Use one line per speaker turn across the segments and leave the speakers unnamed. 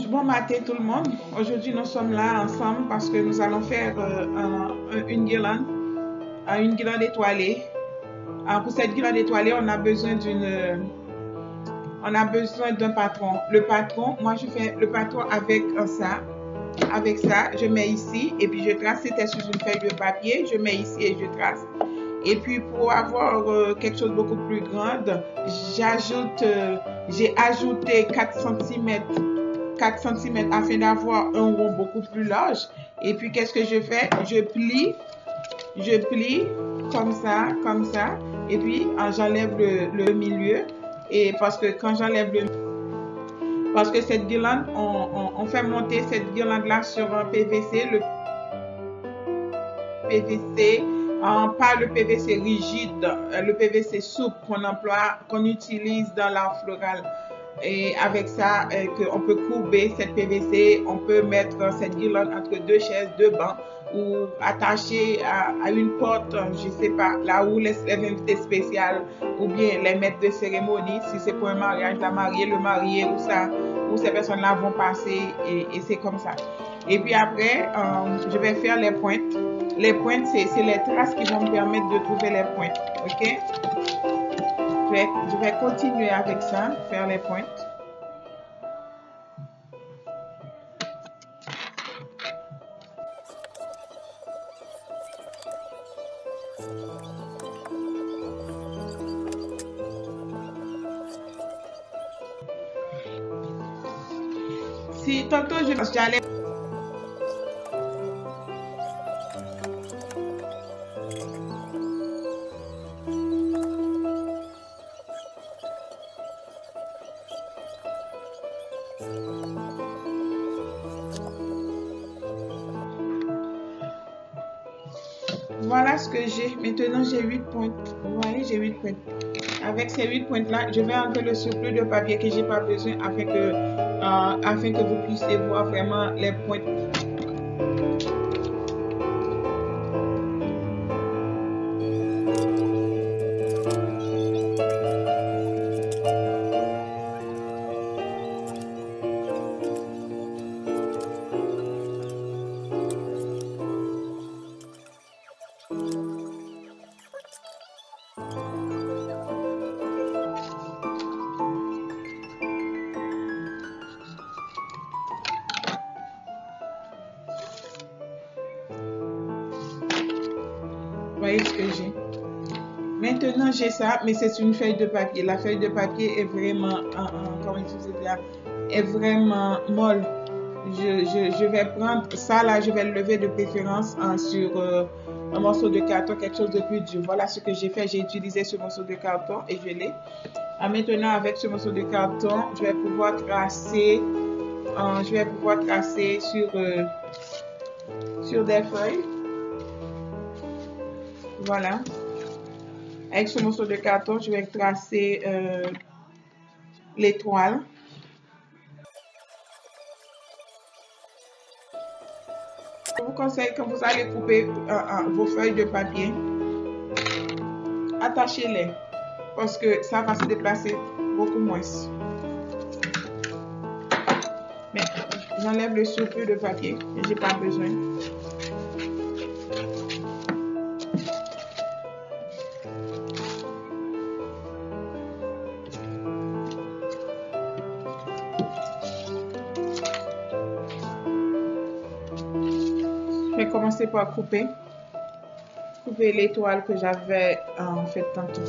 Bon matin tout le monde. Aujourd'hui nous sommes là ensemble parce que nous allons faire une guirlande étoilée. Pour cette guirlande étoilée, on a besoin d'un patron. Le patron, moi je fais le patron avec ça. Avec ça, je mets ici et puis je trace. C'était sur une feuille de papier. Je mets ici et je trace. Et puis pour avoir quelque chose de beaucoup plus grand, j'ai ajouté 4 cm afin d'avoir un rond beaucoup plus large. Et puis qu'est-ce que je fais? Je plie comme ça. Et puis j'enlève le milieu. Et parce que quand j'enlève parce que cette guirlande, on fait monter cette guirlande là sur un PVC. Le PVC, pas le PVC rigide, le PVC souple qu'on utilise dans l'art floral. Et avec ça, on peut courber cette PVC, on peut mettre cette guirlande entre deux chaises, deux bancs, ou attacher à une porte, je sais pas, là où les invités spéciaux ou bien les maîtres de cérémonie, si c'est pour un mariage, la mariée, le marié, où ces personnes-là vont passer, et c'est comme ça. Et puis après, je vais faire les pointes. Les pointes, c'est les traces qui vont me permettre de trouver les pointes. Ok? Je vais continuer avec ça, faire les pointes. Si tantôt j'allais Voilà ce que j'ai. Maintenant, j'ai 8 pointes. Vous voyez, j'ai 8 pointes. Avec ces 8 pointes-là, je vais enlever le surplus de papier que j'ai pas besoin afin que vous puissiez voir vraiment les pointes. Voyez ce que j'ai. Maintenant, j'ai ça, mais c'est une feuille de papier. La feuille de papier est vraiment, comment je vous dire, est vraiment molle. Je vais prendre ça là, je vais le lever de préférence sur un morceau de carton, quelque chose de plus dur. Voilà ce que j'ai fait. J'ai utilisé ce morceau de carton et je l'ai. Maintenant, avec ce morceau de carton, je vais pouvoir tracer sur des feuilles. Voilà. Avec ce morceau de carton, je vais tracer l'étoile. Je vous conseille, quand vous allez couper vos feuilles de papier, attachez-les parce que ça va se déplacer beaucoup moins. Mais j'enlève le surplus de papier, j'ai pas besoin. Je vais commencer par couper l'étoile que j'avais fait tantôt.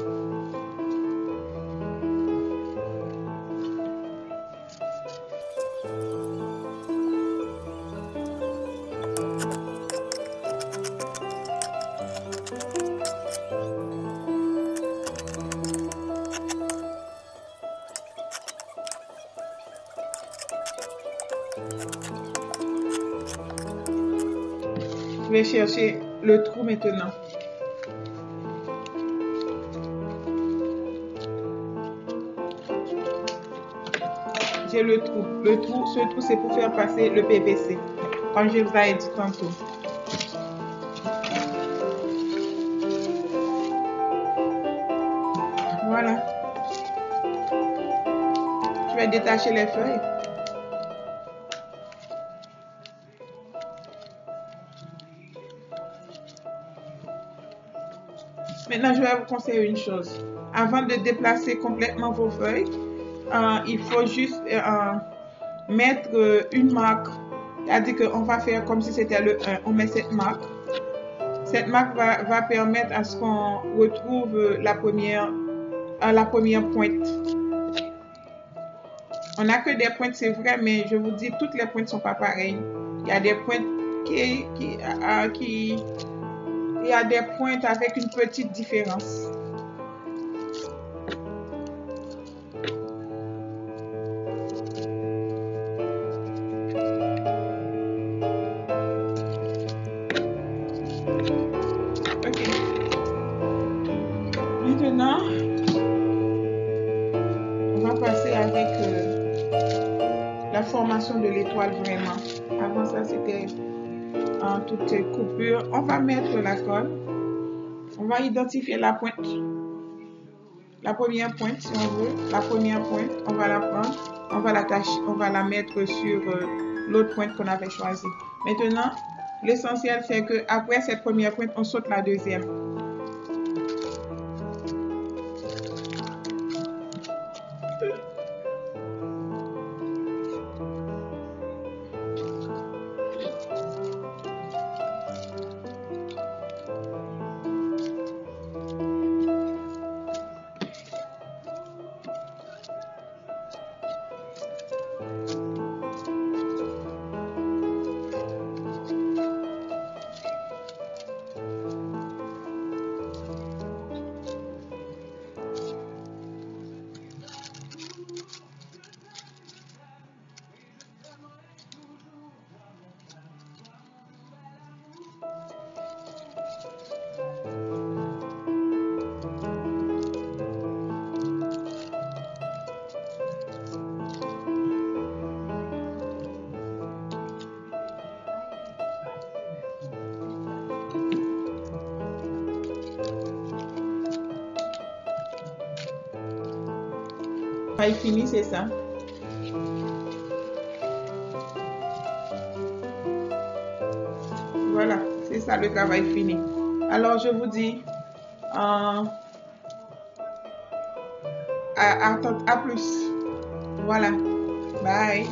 Je vais chercher le trou maintenant. J'ai le trou. Ce trou, c'est pour faire passer le PVC. Comme je vous ai dit tantôt. Voilà. vais détacher les feuilles. Maintenant, je vais vous conseiller une chose. Avant de déplacer complètement vos feuilles, il faut juste mettre une marque. C'est-à-dire qu'on va faire comme si c'était le 1. On met cette marque. Cette marque va permettre à ce qu'on retrouve la première pointe. On n'a que des pointes, c'est vrai, mais je vous dis, toutes les pointes ne sont pas pareilles. Il y a des pointes il y a des pointes avec une petite différence. Ok. Maintenant, on va passer avec la formation de l'étoile vraiment. Avant ça, c'était en toutes coupures. On va mettre la colle. On va identifier la pointe. La première pointe, si on veut. La première pointe, on va la prendre. On va l'attacher. On va la mettre sur l'autre pointe qu'on avait choisie. Maintenant, l'essentiel, c'est qu'après cette première pointe, on saute la deuxième. Travail fini, c'est ça. Voilà, c'est ça le travail fini. Alors, je vous dis à plus. Voilà. Bye.